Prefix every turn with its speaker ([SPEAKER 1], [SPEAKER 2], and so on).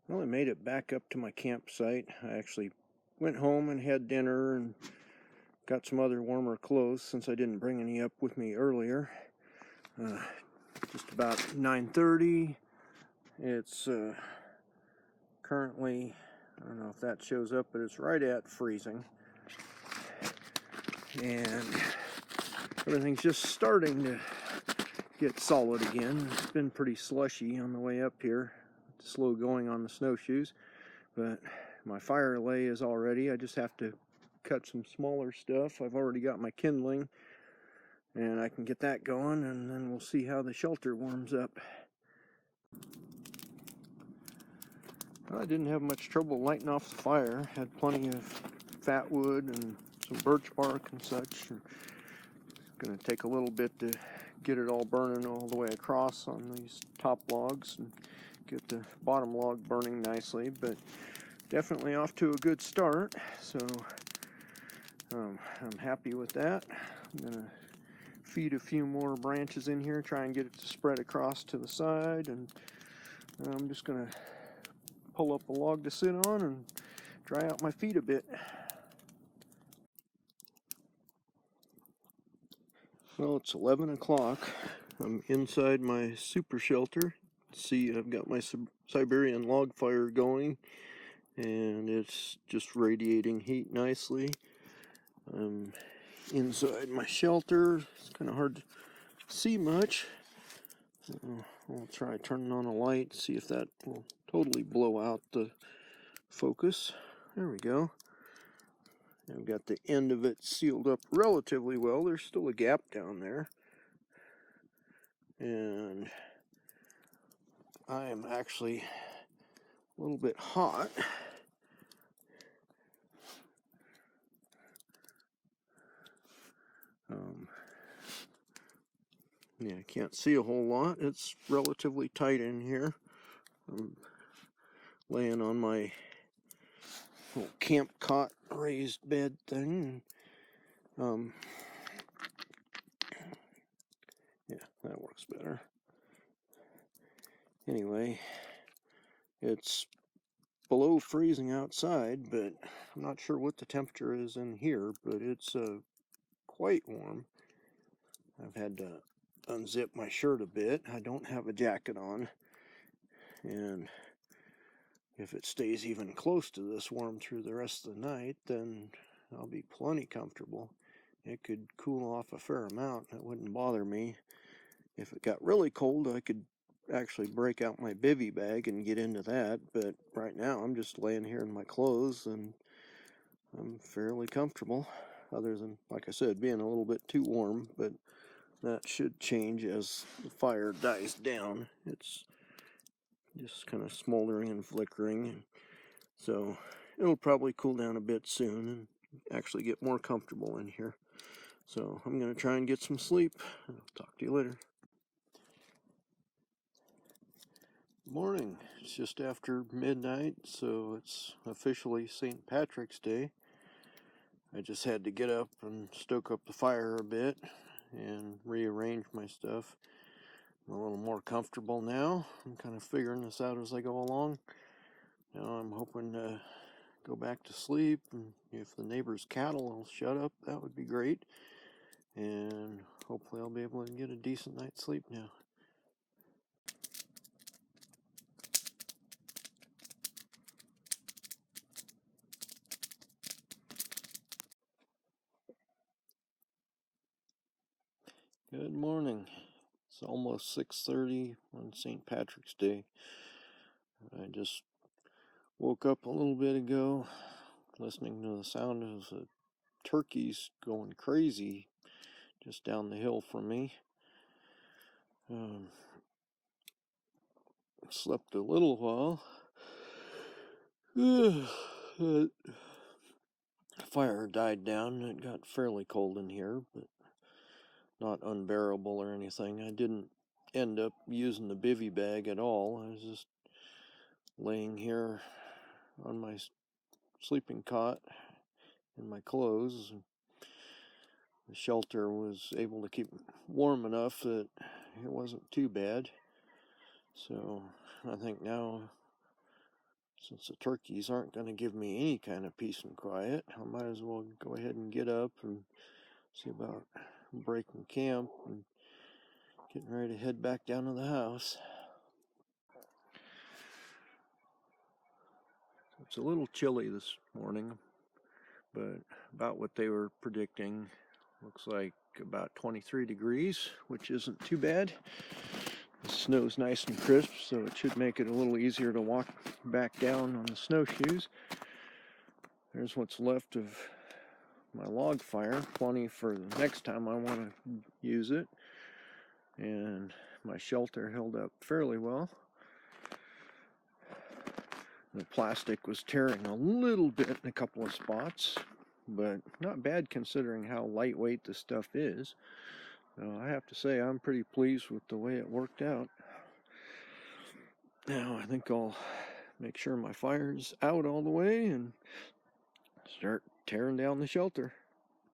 [SPEAKER 1] Well, I made it back up to my campsite. I actually went home and had dinner and got some other warmer clothes since I didn't bring any up with me earlier. Just about 9:30. It's currently, I don't know if that shows up, but it's right at freezing. And everything's just starting to get solid again. It's been pretty slushy on the way up here. Slow going on the snowshoes, but my fire lay is all ready. I just have to cut some smaller stuff. I've already got my kindling and I can get that going, and then we'll see how the shelter warms up. Well, I didn't have much trouble lighting off the fire. Had plenty of fat wood and some birch bark and such. It's going to take a little bit to get it all burning all the way across on these top logs and get the bottom log burning nicely, but definitely off to a good start. So I'm happy with that. I'm going to feed a few more branches in here, try and get it to spread across to the side, and I'm just going to pull up a log to sit on and dry out my feet a bit. Well, it's 11 o'clock. I'm inside my super shelter. See, I've got my Siberian log fire going, and it's just radiating heat nicely. I'm inside my shelter. It's kind of hard to see much. I'll try turning on a light, see if that will totally blow out the focus. There we go. I've got the end of it sealed up relatively well. There's still a gap down there. And I am actually a little bit hot. Yeah, I can't see a whole lot. It's relatively tight in here. I'm laying on my little camp cot raised bed thing. Yeah, that works better. Anyway, it's below freezing outside, but I'm not sure what the temperature is in here, but it's quite warm. I've had to unzip my shirt a bit. I don't have a jacket on, and if it stays even close to this warm through the rest of the night, then I'll be plenty comfortable. It could cool off a fair amount. It wouldn't bother me. If it got really cold, I could actually break out my bivy bag and get into that, but right now I'm just laying here in my clothes and I'm fairly comfortable, other than, like I said, being a little bit too warm, but that should change as the fire dies down. It's just kind of smoldering and flickering, so it'll probably cool down a bit soon and actually get more comfortable in here. So I'm going to try and get some sleep. I'll talk to you later. Morning. It's just after midnight, so it's officially St. Patrick's Day. I just had to get up and stoke up the fire a bit and rearrange my stuff. I'm a little more comfortable now. I'm kind of figuring this out as I go along. Now I'm hoping to go back to sleep, and if the neighbor's cattle will shut up, that would be great. And hopefully I'll be able to get a decent night's sleep now. Good morning. It's almost 6:30 on St. Patrick's Day. I just woke up a little bit ago, listening to the sound of the turkeys going crazy just down the hill from me. Slept a little while. The fire died down. It got fairly cold in here, but not unbearable or anything. I didn't end up using the bivy bag at all. I was just laying here on my sleeping cot in my clothes. The shelter was able to keep warm enough that it wasn't too bad. So I think now Since the turkeys aren't going to give me any kind of peace and quiet, I might as well go ahead and get up and see about breaking camp and getting ready to head back down to the house. It's a little chilly this morning, but about what they were predicting. Looks like about 23 degrees, which isn't too bad. The snow's nice and crisp, so it should make it a little easier to walk back down on the snowshoes. There's what's left of my log fire, plenty for the next time I want to use it. And my shelter held up fairly well. The plastic was tearing a little bit in a couple of spots, but not bad considering how lightweight the stuff is. So I have to say I'm pretty pleased with the way it worked out. Now I think I'll make sure my fire's out all the way and start tearing down the shelter.